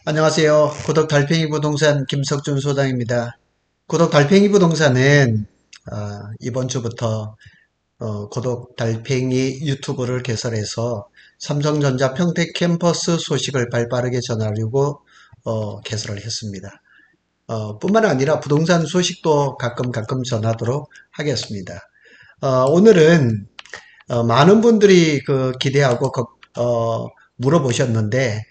안녕하세요. 구독 달팽이 부동산 김석준 소장입니다. 구독 달팽이 부동산은 이번 주부터 구독 달팽이 유튜브를 개설해서 삼성전자 평택 캠퍼스 소식을 발빠르게 전하려고 개설을 했습니다. 뿐만 아니라 부동산 소식도 가끔 전하도록 하겠습니다. 오늘은 많은 분들이 기대하고 물어보셨는데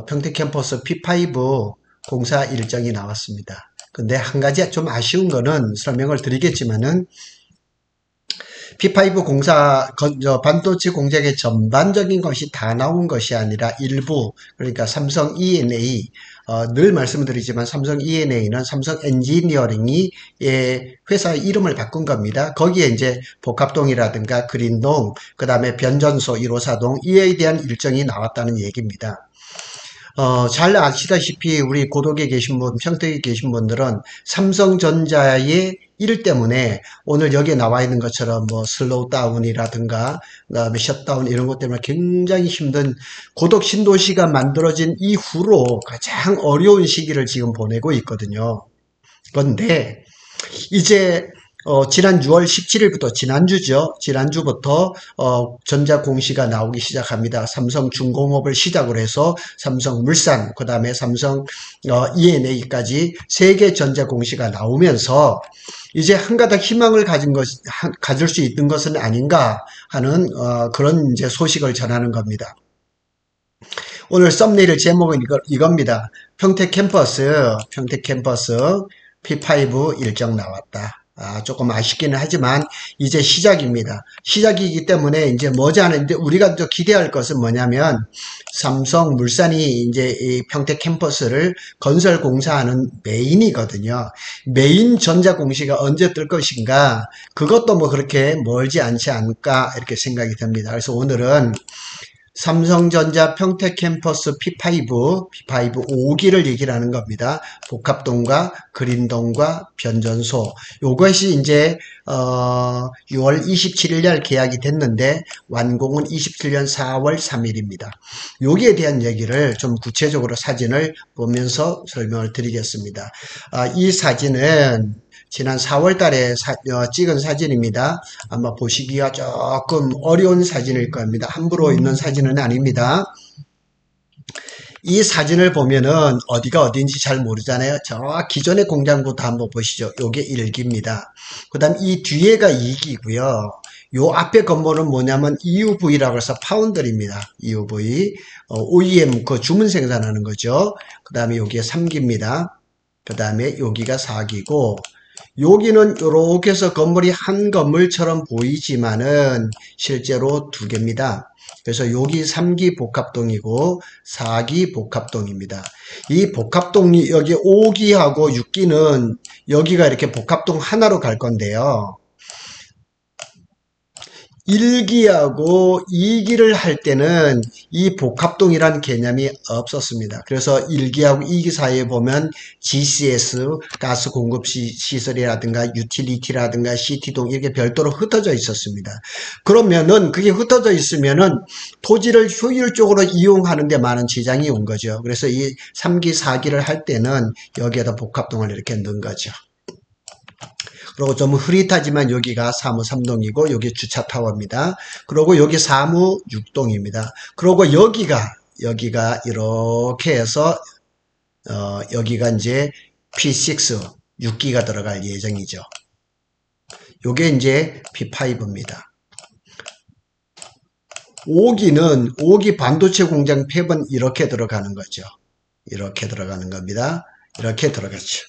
평택 캠퍼스 P5 공사 일정이 나왔습니다. 근데 한 가지 좀 아쉬운 거는 설명을 드리겠지만은 P5 공사 반도체 공장의 전반적인 것이 다 나온 것이 아니라 일부, 그러니까 삼성 E&A, 늘 말씀드리지만 삼성 E&A는 삼성 엔지니어링이 회사의 이름을 바꾼 겁니다. 거기에 이제 복합동이라든가 그린동, 그 다음에 변전소 1호사동 이에 대한 일정이 나왔다는 얘기입니다. 잘 아시다시피 우리 고독에 계신 분, 평택에 계신 분들은 삼성전자의 일 때문에 오늘 여기에 나와 있는 것처럼 뭐 슬로우 다운이라든가 그다음에 셧다운 이런 것 때문에 굉장히 힘든 고독 신도시가 만들어진 이후로 가장 어려운 시기를 지금 보내고 있거든요. 그런데 이제 지난 6월 17일부터 지난주부터 전자 공시가 나오기 시작합니다. 삼성중공업을 시작으로 해서 삼성물산, 그 다음에 삼성 E&A까지 세 개 전자 공시가 나오면서 이제 한가닥 희망을 가질 수 있는 것은 아닌가 하는 그런 이제 소식을 전하는 겁니다. 오늘 썸네일 제목은 이겁니다. 평택 캠퍼스 P5 일정 나왔다. 조금 아쉽기는 하지만 이제 시작입니다. 시작이기 때문에 이제 머지않은데 우리가 또 기대할 것은 뭐냐면 삼성물산이 이제 이 평택 캠퍼스를 건설 공사하는 메인이거든요. 메인 전자 공시가 언제 뜰 것인가? 그것도 뭐 그렇게 멀지 않지 않을까 이렇게 생각이 듭니다. 그래서 오늘은 삼성전자 평택 캠퍼스 P5 5기를 얘기를 하는 겁니다. 복합동과 그린동과 변전소. 요것이 이제 6월 27일 날 계약이 됐는데 완공은 27년 4월 3일입니다. 여기에 대한 얘기를 좀 구체적으로 사진을 보면서 설명을 드리겠습니다. 이 사진은 지난 4월 달에 찍은 사진입니다. 아마 보시기가 조금 어려운 사진일 겁니다. 함부로 있는 사진은 아닙니다. 이 사진을 보면은 어디가 어딘지 잘 모르잖아요. 저 기존의 공장부터 한번 보시죠. 요게 1기입니다. 그 다음 이 뒤에가 2기고요. 요 앞에 건물은 뭐냐면 EUV라고 해서 파운드리입니다. EUV. OEM 그 주문 생산하는 거죠. 그 다음에 여기가 3기입니다. 그 다음에 여기가 4기고 여기는 이렇게 해서 건물이 한 건물처럼 보이지만은 실제로 두 개입니다. 그래서 여기 3기 복합동이고 4기 복합동입니다. 이 복합동이 여기 5기하고 6기는 여기가 이렇게 복합동 하나로 갈 건데요. 1기하고 2기를 할 때는 이 복합동이란 개념이 없었습니다. 그래서 1기하고 2기 사이에 보면 GCS, 가스 공급 시설이라든가 유틸리티라든가 CT동 이렇게 별도로 흩어져 있었습니다. 그러면은 그게 흩어져 있으면은 토지를 효율적으로 이용하는 데 많은 지장이 온 거죠. 그래서 이 3기, 4기를 할 때는 여기에다 복합동을 이렇게 넣은 거죠. 그리고 좀 흐릿하지만 여기가 사무 3동이고 여기 주차 타워입니다. 그리고 여기 사무 6동입니다. 그리고 여기가 이렇게 해서 여기가 이제 P6 6기가 들어갈 예정이죠. 요게 이제 P5입니다. 5기 반도체 공장 폐분 이렇게 들어가는 거죠. 이렇게 들어가는 겁니다. 이렇게 들어갔죠.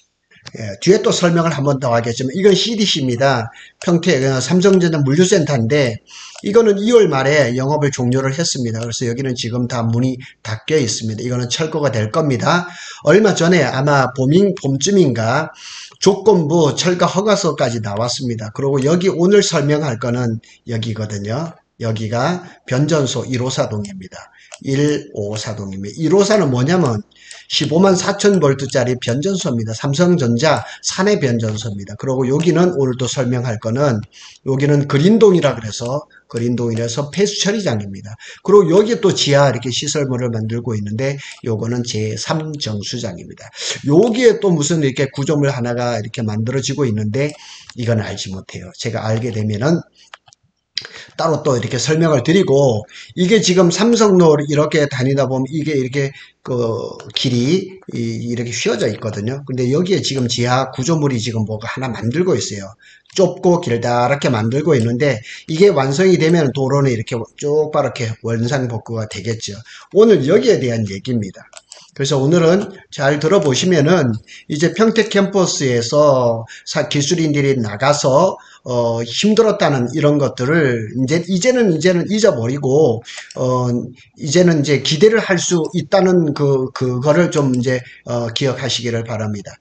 뒤에 또 설명을 한 번 더 하겠지만 이건 CDC입니다. 평택 삼성전자 물류센터인데 이거는 2월 말에 영업을 종료를 했습니다. 그래서 여기는 지금 다 문이 닫혀 있습니다. 이거는 철거가 될 겁니다. 얼마 전에 아마 봄쯤인가 조건부 철거 허가서까지 나왔습니다. 그리고 여기 오늘 설명할 거는 여기거든요. 여기가 변전소 1호사동입니다. 154동입니다. 154는 뭐냐면 15만 4천 볼트짜리 변전소입니다. 삼성전자 사내 변전소입니다. 그리고 여기는 오늘도 설명할 거는 여기는 그린동이라 그래서 그린동이라서 폐수 처리장입니다. 그리고 여기 또 지하 이렇게 시설물을 만들고 있는데 요거는 제3정수장입니다. 여기에 또 무슨 이렇게 구조물 하나가 이렇게 만들어지고 있는데 이건 알지 못해요. 제가 알게 되면은 따로 또 이렇게 설명을 드리고, 이게 지금 삼성로 이렇게 다니다 보면 이게 이렇게 그 길이 이렇게 휘어져 있거든요. 근데 여기에 지금 지하 구조물이 지금 뭐가 하나 만들고 있어요. 좁고 길다랗게 만들고 있는데 이게 완성이 되면 도로는 이렇게 쪽바렇게 원상복구가 되겠죠. 오늘 여기에 대한 얘기입니다. 그래서 오늘은 잘 들어보시면은 이제 평택 캠퍼스에서 기술인들이 나가서 힘들었다는 이런 것들을 이제는 잊어버리고 이제는 이제 기대를 할 수 있다는 그거를 좀 이제 기억하시기를 바랍니다.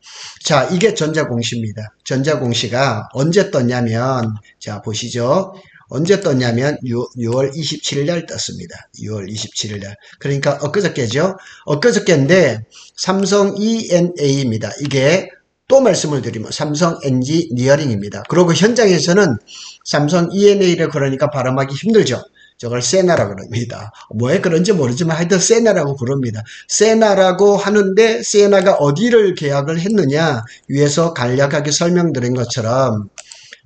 자, 이게 전자공시입니다. 전자공시가 언제 떴냐면, 자 보시죠. 언제 떴냐면 6월 27일 날 떴습니다. 6월 27일 날. 그러니까 엊그저께죠. 엊그저께인데 삼성 ENA입니다. 이게 또 말씀을 드리면 삼성 엔지니어링입니다. 그리고 현장에서는 삼성 ENA를 그러니까 발음하기 힘들죠. 저걸 세나라 그럽니다. 왜 그런지 모르지만 하여튼 세나라고 부릅니다. 세나라고 하는데 세나가 어디를 계약을 했느냐, 위에서 간략하게 설명드린 것처럼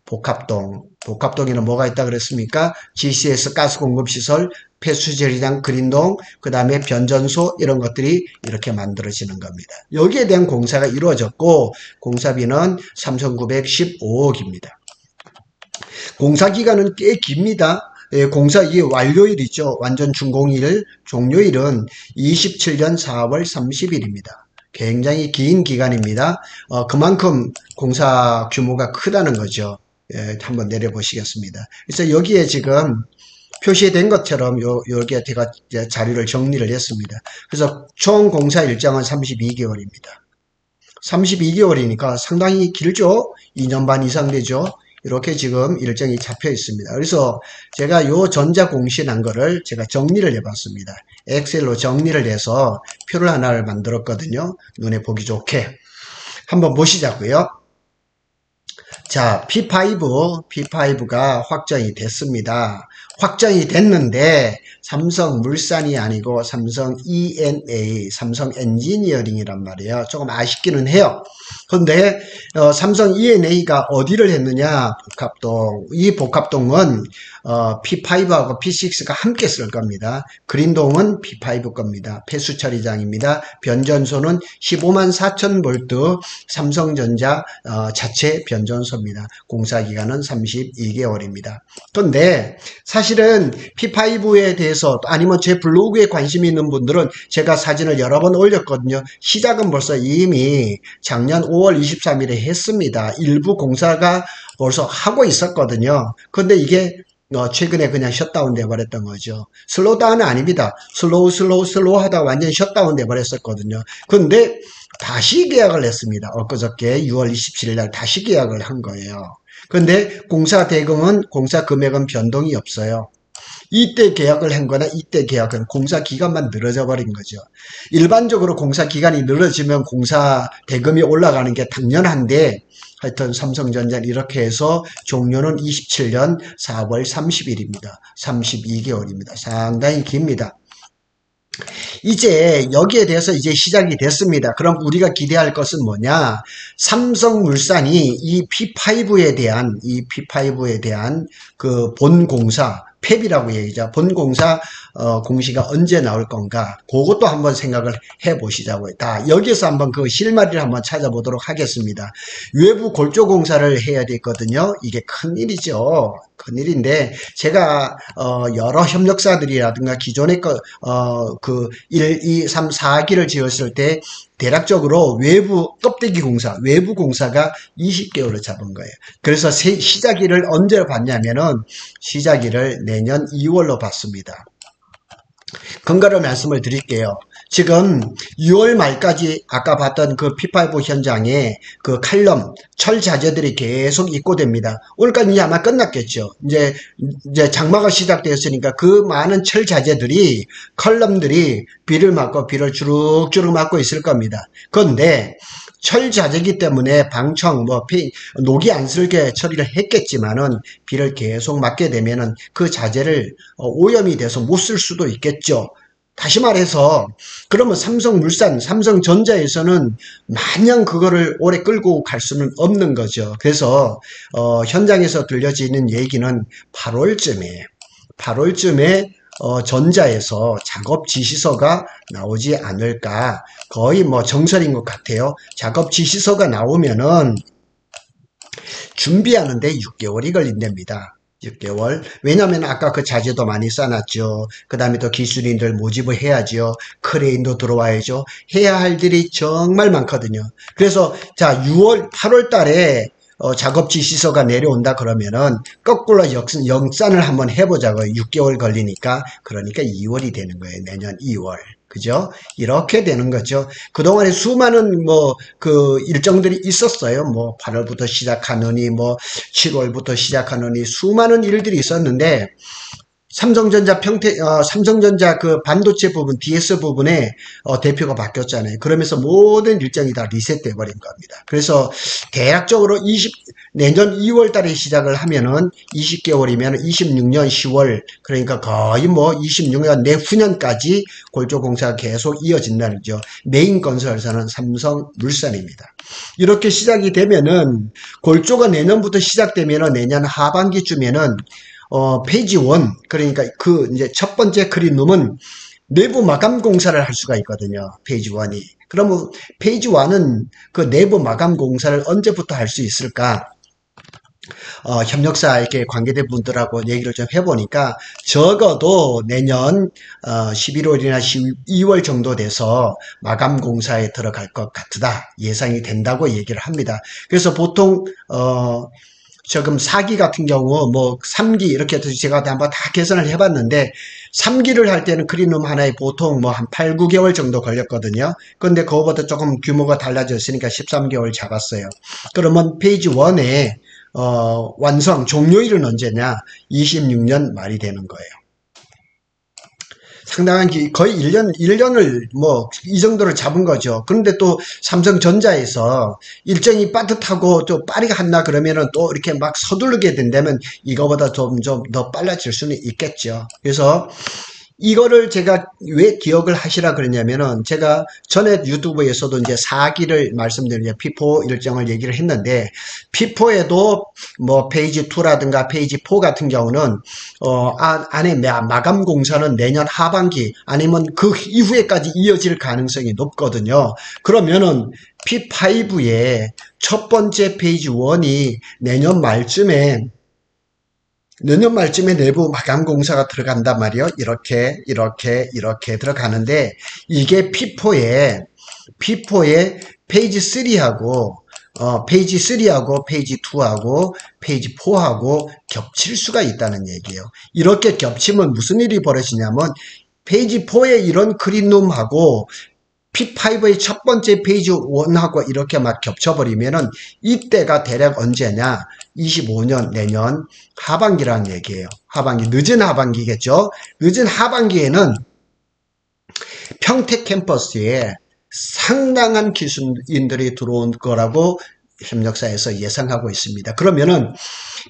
복합동에는 뭐가 있다 그랬습니까? GCS 가스공급시설, 폐수처리장 그린동, 그 다음에 변전소, 이런 것들이 이렇게 만들어지는 겁니다. 여기에 대한 공사가 이루어졌고 공사비는 3,915억입니다. 공사기간은 꽤 깁니다. 공사 이 완료일이죠. 완전 준공일, 종료일은 27년 4월 30일입니다. 굉장히 긴 기간입니다. 그만큼 공사 규모가 크다는 거죠. 한번 내려보시겠습니다. 그래서 여기에 지금 표시된 것처럼 여기에 제가 자료를 정리를 했습니다. 그래서 총 공사 일정은 32개월입니다. 32개월이니까 상당히 길죠? 2년 반 이상 되죠? 이렇게 지금 일정이 잡혀 있습니다. 그래서 제가 요 전자공시 난 거를 제가 정리를 해봤습니다. 엑셀로 정리를 해서 표를 하나를 만들었거든요. 눈에 보기 좋게. 한번 보시자고요. 자, P5가 확정이 됐습니다. 확정이 됐는데 삼성물산이 아니고 삼성 ENA, 삼성 엔지니어링이란 말이에요. 조금 아쉽기는 해요. 그런데 삼성 ENA가 어디를 했느냐? 복합동. 이 복합동은 P5하고 P6가 함께 쓸 겁니다. 그린동은 P5 겁니다. 폐수처리장입니다. 변전소는 15만 4천 볼트 삼성전자 자체 변전소입니다. 공사기간은 32개월입니다. 그런데 사실은 P5에 대해서 아니면 제 블로그에 관심이 있는 분들은 제가 사진을 여러 번 올렸거든요. 시작은 벌써 이미 작년 5월 23일에 했습니다. 일부 공사가 벌써 하고 있었거든요. 근데 이게 최근에 그냥 셧다운 돼버렸던 거죠. 슬로우다운은 아닙니다. 슬로우 하다 완전히 셧다운 돼버렸었거든요. 근데 다시 계약을 했습니다. 엊그저께 6월 27일 날 다시 계약을 한 거예요. 근데 공사 대금은, 공사 금액은 변동이 없어요. 이때 계약을 한 거나 이때 계약은 공사 기간만 늘어져 버린 거죠. 일반적으로 공사 기간이 늘어지면 공사 대금이 올라가는 게 당연한데 하여튼 삼성전자는 이렇게 해서 종료는 27년 4월 30일입니다. 32개월입니다. 상당히 깁니다. 이제 여기에 대해서 이제 시작이 됐습니다. 그럼 우리가 기대할 것은 뭐냐? 삼성물산이 이 P5에 대한 그 본공사, 폐비라고 얘기죠. 본공사 공시가 언제 나올 건가? 그것도 한번 생각을 해보시자고요. 여기서 한번 그 실마리를 한번 찾아보도록 하겠습니다. 외부 골조 공사를 해야 되거든요. 이게 큰일이죠. 큰일인데 제가 여러 협력사들이라든가 기존의 그 1, 2, 3, 4기를 지었을 때 대략적으로 외부 껍데기 공사, 외부 공사가 20개월을 잡은 거예요. 그래서 시작일을 언제 봤냐면은 시작일을 내년 2월로 봤습니다. 근거를 말씀을 드릴게요. 지금 6월 말까지 아까 봤던 그 P5 현장에 그 칼럼, 철 자재들이 계속 입고됩니다. 오늘까지 이제 아마 끝났겠죠. 이제 장마가 시작되었으니까 그 많은 철 자재들이, 컬럼들이 비를 맞고 비를 주룩주룩 맞고 있을 겁니다. 그런데 철 자재이기 때문에 방청, 녹이 안 슬게 처리를 했겠지만은 비를 계속 맞게 되면은 그 자재를 오염이 돼서 못 쓸 수도 있겠죠. 다시 말해서 그러면 삼성물산, 삼성전자에서는 마냥 그거를 오래 끌고 갈 수는 없는 거죠. 그래서 현장에서 들려지는 얘기는 8월쯤에 전자에서 작업 지시서가 나오지 않을까. 거의 뭐 정설인 것 같아요. 작업 지시서가 나오면은 준비하는데 6개월이 걸린답니다. 6개월. 왜냐면 아까 그 자재도 많이 쌓아놨죠. 그 다음에 또 기술인들 모집을 해야죠. 크레인도 들어와야죠. 해야 할 일이 정말 많거든요. 그래서 자 8월 달에 작업 지시서가 내려온다 그러면은 거꾸로 역산을 한번 해보자고요. 6개월 걸리니까. 그러니까 2월이 되는 거예요. 내년 2월. 그죠? 이렇게 되는 거죠. 그동안에 수많은 그 일정들이 있었어요. 8월부터 시작하느니 7월부터 시작하느니 수많은 일들이 있었는데 삼성전자 그 반도체 부분, DS 부분에 대표가 바뀌었잖아요. 그러면서 모든 일정이 다 리셋돼 버린 겁니다. 그래서 대략적으로 내년 2월 달에 시작을 하면은 20개월이면 26년 10월, 그러니까 거의 26년 내후년까지 골조공사가 계속 이어진다는 거죠. 메인 건설사는 삼성물산입니다. 이렇게 시작이 되면은 골조가 내년부터 시작되면은 내년 하반기쯤에는 페이지 1, 그러니까 이제 첫 번째 클린룸은 내부 마감 공사를 할 수가 있거든요. 페이지 1이. 그러면 페이지 1은 그 내부 마감 공사를 언제부터 할 수 있을까? 협력사 이렇게 관계된 분들하고 얘기를 좀 해보니까 적어도 내년 11월이나 12월 정도 돼서 마감 공사에 들어갈 것 같다 예상이 된다고 얘기를 합니다. 그래서 보통 지금 4기 같은 경우 3기 이렇게 해서 제가 한번 다 계산을 해봤는데 3기를 할 때는 클린룸 하나에 보통 한 8, 9개월 정도 걸렸거든요. 그런데 그거보다 조금 규모가 달라졌으니까 13개월 잡았어요. 그러면 페이지 1에 완성 종료일은 언제냐? 26년 말이 되는 거예요. 상당한 거의 1년을 이 정도를 잡은 거죠. 그런데 또 삼성전자에서 일정이 빠듯하고 또 빠르게 한다 그러면은 또 이렇게 막 서두르게 된다면 이거보다 좀 더 빨라질 수는 있겠죠. 그래서 이거를 제가 왜 기억을 하시라 그러냐면은 제가 전에 유튜브에서도 이제 4기를 말씀드린 P4 일정을 얘기를 했는데 P4에도 페이지 2라든가 페이지 4 같은 경우는 안에 마감 공사는 내년 하반기 아니면 그 이후에까지 이어질 가능성이 높거든요. 그러면은 P5의 첫 번째 페이지 1이 내년 말쯤에 내부 마감 공사가 들어간단 말이에요. 이렇게 들어가는데 이게 P4에 페이지 3하고 페이지 2하고 페이지 4하고 겹칠 수가 있다는 얘기예요. 이렇게 겹치면 무슨 일이 벌어지냐면 페이지 4에 이런 클린룸하고 P5의 첫 번째 페이지 1하고 이렇게 막 겹쳐버리면은 이때가 대략 언제냐? 25년 내년 하반기라는 얘기예요. 늦은 하반기겠죠? 늦은 하반기에는 평택 캠퍼스에 상당한 기술인들이 들어온 거라고 협력사에서 예상하고 있습니다. 그러면은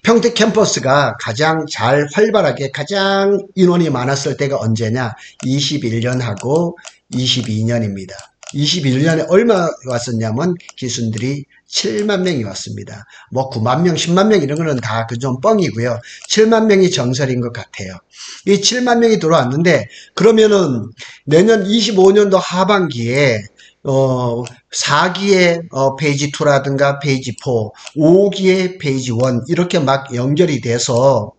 평택 캠퍼스가 가장 활발하게 가장 인원이 많았을 때가 언제냐? 21년하고 22년입니다. 21년에 얼마 왔었냐면 기술인들이 7만 명이 왔습니다. 9만 명, 10만 명 이런 거는 다 그 좀 뻥이고요. 7만 명이 정설인 것 같아요. 이 7만 명이 들어왔는데 그러면은 내년 25년도 하반기에 4기의 페이지 2라든가 페이지 4, 5기의 페이지 1 이렇게 막 연결이 돼서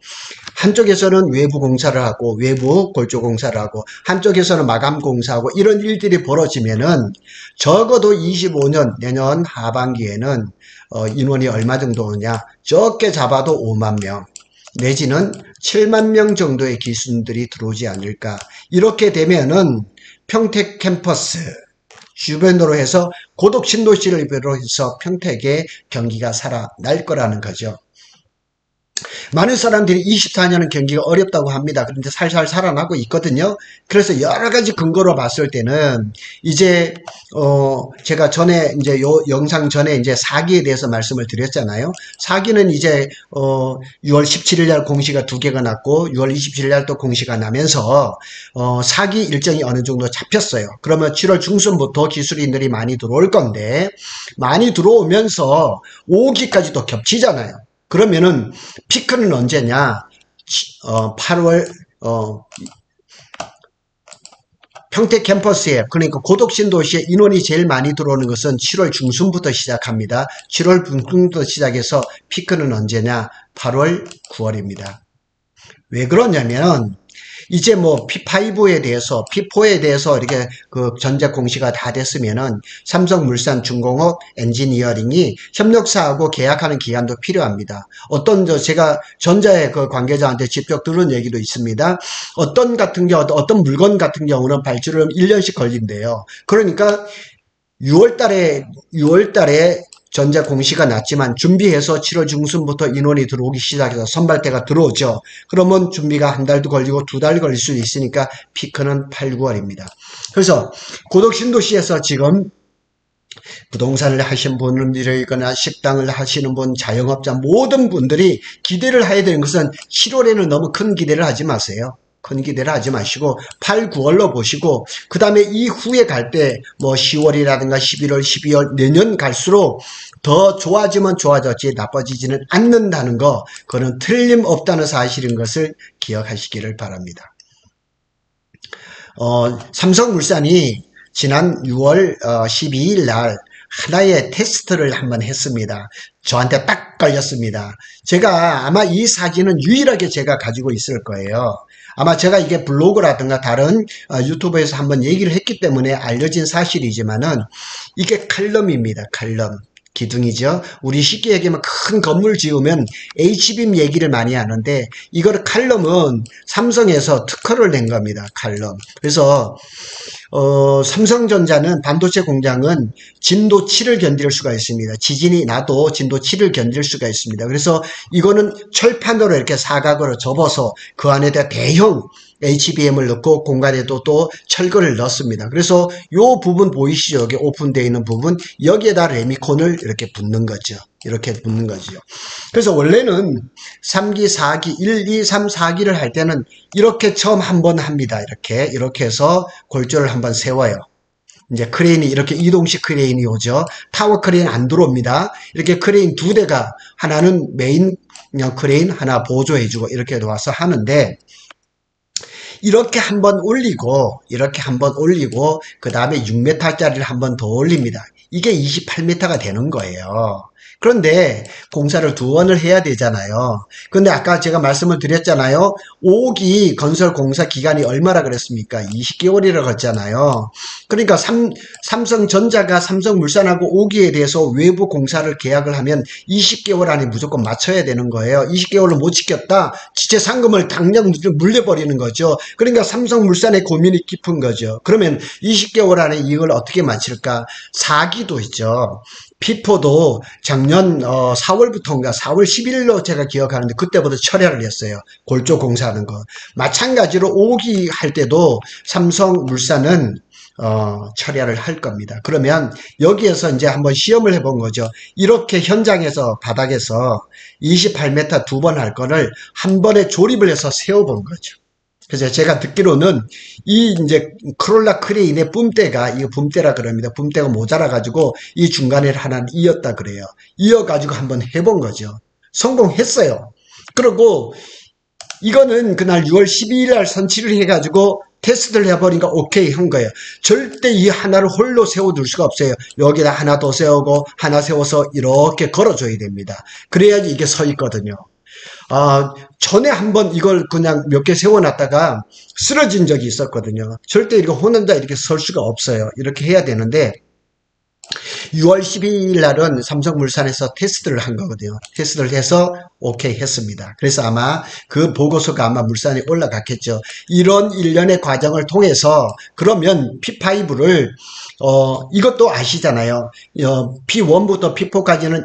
한쪽에서는 외부 공사를 하고 외부 골조 공사를 하고 한쪽에서는 마감 공사하고 이런 일들이 벌어지면은 적어도 25년 내년 하반기에는 인원이 얼마 정도 오냐? 적게 잡아도 5만 명 내지는 7만 명 정도의 기술들이 들어오지 않을까. 이렇게 되면은 평택 캠퍼스 주변으로 해서 고덕 신도시를 비롯해서 평택에 경기가 살아날 거라는 거죠. 많은 사람들이 24년은 경기가 어렵다고 합니다. 그런데 살살 살아나고 있거든요. 그래서 여러 가지 근거로 봤을 때는 이제 제가 전에 이제 요 영상 전에 이제 사기에 대해서 말씀을 드렸잖아요. 사기는 이제 6월 17일 날 공시가 2개가 났고 6월 27일 날 또 공시가 나면서 사기 일정이 어느 정도 잡혔어요. 그러면 7월 중순부터 기술인들이 많이 들어올 건데 많이 들어오면서 5기까지도 겹치잖아요. 그러면은 피크는 언제냐? 8월 평택 캠퍼스에 그러니까 고덕 신도시에 인원이 제일 많이 들어오는 것은 7월 중순부터 시작합니다. 7월 중순부터 시작해서 피크는 언제냐? 8월 9월입니다. 왜 그러냐면 이제 뭐 P5에 대해서 P4에 대해서 이렇게 그 전자 공시가 다 됐으면은 삼성물산 중공업 엔지니어링이 협력사하고 계약하는 기간도 필요합니다. 제가 전자의 그 관계자한테 직접 들은 얘기도 있습니다. 어떤 물건 같은 경우는 발주를 1년씩 걸린대요. 그러니까 6월 달에 전자 공시가 났지만 준비해서 7월 중순부터 인원이 들어오기 시작해서 선발대가 들어오죠. 그러면 준비가 한 달도 걸리고 2달 걸릴 수도 있으니까 피크는 8, 9월입니다. 그래서 고덕 신도시에서 지금 부동산을 하신 분들이거나 식당을 하시는 분, 자영업자 모든 분들이 기대를 해야 되는 것은 7월에는 너무 큰 기대를 하지 마세요. 큰 기대를 하지 마시고 8, 9월로 보시고 그 다음에 이후에 갈 때 뭐 10월이라든가 11월, 12월 내년 갈수록 더 좋아지면 좋아졌지 나빠지지는 않는다는 거 그거는 틀림없다는 사실인 것을 기억하시기를 바랍니다. 삼성물산이 지난 6월 12일 날 하나의 테스트를 한번 했습니다. 저한테 딱 걸렸습니다. 제가 아마 이 사진은 유일하게 제가 가지고 있을 거예요. 아마 제가 이게 블로그라든가 다른 유튜브에서 한번 얘기를 했기 때문에 알려진 사실이지만은 이게 칼럼입니다. 칼럼. 기둥이죠. 우리 쉽게 얘기하면 큰 건물 지으면 H빔 얘기를 많이 하는데 이걸 칼럼은 삼성에서 특허를 낸 겁니다. 칼럼. 그래서 삼성전자는 반도체 공장은 진도 7을 견딜 수가 있습니다. 지진이 나도 진도 7을 견딜 수가 있습니다. 그래서 이거는 철판으로 이렇게 사각으로 접어서 그 안에다 대형 HBM을 넣고 공간에도 또 철거를 넣습니다. 그래서 요 부분 보이시죠? 여기 오픈되어 있는 부분 여기에다 레미콘을 이렇게 붙는 거죠. 이렇게 붙는 거죠. 그래서 원래는 3기, 4기, 1, 2, 3, 4기를 할 때는 이렇게 처음 한번 합니다. 이렇게 해서 골조를 한번 세워요. 이제 크레인이 이렇게 이동식 크레인이 오죠. 타워 크레인 안 들어옵니다. 이렇게 크레인 2대가 하나는 메인 크레인 하나 보조해주고 이렇게 와서 하는데 이렇게 한번 올리고 그 다음에 6m짜리를 한번 더 올립니다. 이게 28m가 되는 거예요. 그런데 공사를 2번을 해야 되잖아요. 그런데 아까 제가 말씀을 드렸잖아요. 5기 건설 공사 기간이 얼마나 그랬습니까? 20개월이라고 했잖아요. 그러니까 삼성전자가 삼성물산하고 5기에 대해서 외부 공사를 계약을 하면 20개월 안에 무조건 맞춰야 되는 거예요. 20개월로 못 지켰다? 지체 상금을 당장 물려버리는 거죠. 그러니까 삼성물산의 고민이 깊은 거죠. 그러면 20개월 안에 이걸 어떻게 마칠까? 4기도 있죠. P4도 작년 4월부터인가 4월 10일로 제가 기억하는데 그때부터 철회를 했어요. 골조 공사하는 거. 마찬가지로 5기 할 때도 삼성물산은 철회를 할 겁니다. 그러면 여기에서 이제 한번 시험을 해본 거죠. 이렇게 현장에서 바닥에서 28m 2번 할 거를 한 번에 조립을 해서 세워본 거죠. 그래서 제가 듣기로는 이 이제 크롤라 크레인의 이거 붐대라 그럽니다. 붐대가 모자라가지고 이 중간에 하나 이었다 그래요. 이어가지고 한번 해본 거죠. 성공했어요. 그리고 이거는 그날 6월 12일 날 선치를 해가지고 테스트를 해보니까 오케이 한 거예요. 절대 이 하나를 홀로 세워둘 수가 없어요. 여기다 하나 더 세우고 하나 세워서 이렇게 걸어줘야 됩니다. 그래야지 이게 서 있거든요. 전에 한번 이걸 그냥 몇 개 세워놨다가 쓰러진 적이 있었거든요. 절대 이거 혼자 이렇게 설 수가 없어요. 이렇게 해야 되는데 6월 12일 날은 삼성물산에서 테스트를 한 거거든요. 테스트를 해서 오케이 했습니다. 그래서 아마 그 보고서가 아마 물산에 올라갔겠죠. 이런 일련의 과정을 통해서 그러면 P5를 이것도 아시잖아요. P1부터 P4까지는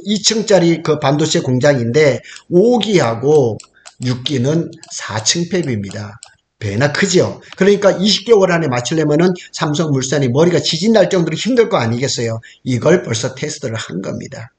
2층짜리 그 반도체 공장인데 5기하고 6기는 4층 팹입니다. 배나 크죠. 그러니까 20개월 안에 맞추려면은 삼성물산이 머리가 지진 날 정도로 힘들 거 아니겠어요. 이걸 벌써 테스트를 한 겁니다.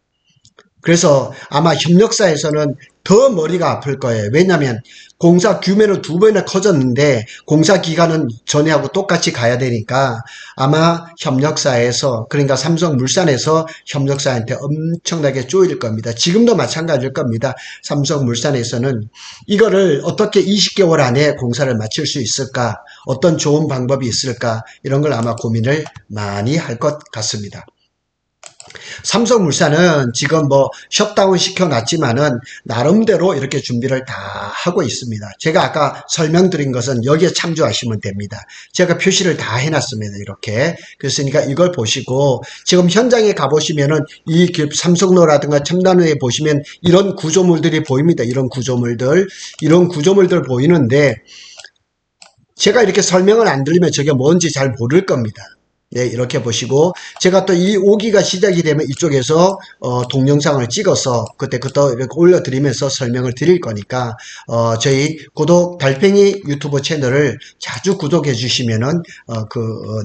그래서 아마 협력사에서는 더 머리가 아플 거예요. 왜냐하면 공사 규모는 2배나 커졌는데 공사 기간은 전에하고 똑같이 가야 되니까 아마 협력사에서 그러니까 삼성물산에서 협력사한테 엄청나게 쪼일 겁니다. 지금도 마찬가지일 겁니다. 삼성물산에서는 이거를 어떻게 20개월 안에 공사를 마칠 수 있을까? 어떤 좋은 방법이 있을까? 이런 걸 아마 고민을 많이 할 것 같습니다. 삼성물산은 지금 뭐 셧다운 시켜놨지만은 나름대로 이렇게 준비를 다 하고 있습니다. 제가 아까 설명드린 것은 여기에 참조하시면 됩니다. 제가 표시를 다 해놨습니다. 이렇게. 그랬으니까 이걸 보시고 지금 현장에 가보시면은 이 삼성로라든가 첨단에 보시면 이런 구조물들이 보입니다. 이런 구조물들 보이는데 제가 이렇게 설명을 안 드리면 저게 뭔지 잘 모를 겁니다. 네, 이렇게 보시고 제가 또 이 5기가 시작이 되면 이쪽에서 동영상을 찍어서 그때 이렇게 올려드리면서 설명을 드릴 거니까 저희 구독 달팽이 유튜브 채널을 자주 구독해 주시면은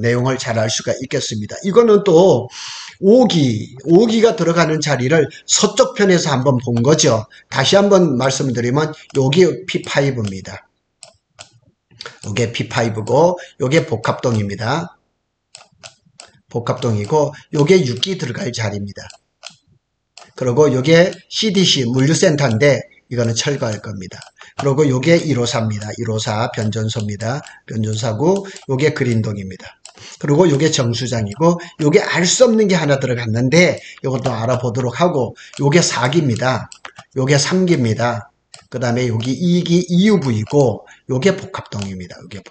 내용을 잘 알 수가 있겠습니다. 이거는 또 5기가 들어가는 자리를 서쪽 편에서 한번 본 거죠. 다시 한번 말씀드리면 여기 P5입니다. 이게 P5고 요게 복합동입니다. 복합동이고 요게 6기 들어갈 자리입니다. 그리고 요게 CDC 물류센터인데 이거는 철거할 겁니다. 그리고 요게 154입니다. 154 변전소입니다. 변전소고 요게 그린동입니다. 그리고 요게 정수장이고 요게 알 수 없는 게 하나 들어갔는데 요것도 알아보도록 하고 요게 4기입니다. 요게 3기입니다. 그 다음에 여기 2기 EUV이고 요게 복합동입니다. 요게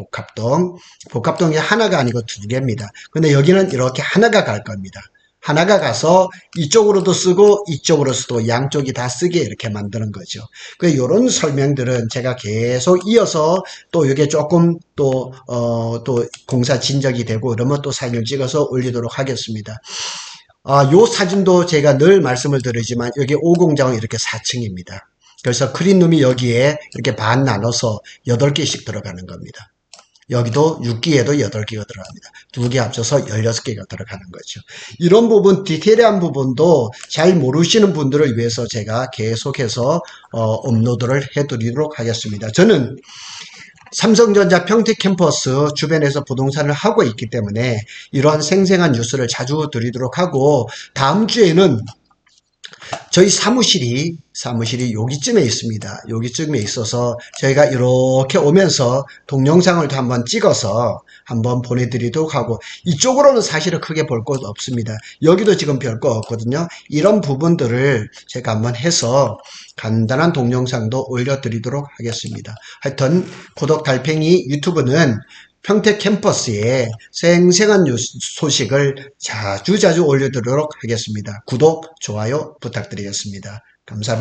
복합동이 하나가 아니고 2개입니다. 근데 여기는 이렇게 하나가 갈 겁니다. 하나가 가서 이쪽으로도 쓰고 이쪽으로서도 양쪽이 다 쓰게 이렇게 만드는 거죠. 요런 설명들은 제가 계속 이어서 또 이게 조금 또 공사 진적이 되고 그러면 또 사진을 찍어서 올리도록 하겠습니다. 요 사진도 제가 늘 말씀을 드리지만 여기 5공장은 이렇게 4층입니다. 그래서 크린룸이 여기에 이렇게 반 나눠서 8개씩 들어가는 겁니다. 여기도 6기에도 8개가 들어갑니다. 2개 합쳐서 16개가 들어가는 거죠. 이런 부분, 디테일한 부분도 잘 모르시는 분들을 위해서 제가 계속해서 업로드를 해드리도록 하겠습니다. 저는 삼성전자 평택 캠퍼스 주변에서 부동산을 하고 있기 때문에 이러한 생생한 뉴스를 자주 드리도록 하고 다음 주에는 저희 사무실이 여기쯤에 있습니다. 여기쯤에 있어서 저희가 이렇게 오면서 동영상을 한번 찍어서 한번 보내드리도록 하고 이쪽으로는 사실은 크게 볼 것 없습니다. 여기도 지금 별 거 없거든요. 이런 부분들을 제가 한번 해서 간단한 동영상도 올려드리도록 하겠습니다. 하여튼 구독 달팽이 유튜브는 평택 캠퍼스에 생생한 소식을 자주 올려드리도록 하겠습니다. 구독, 좋아요 부탁드리겠습니다. 감사합니다.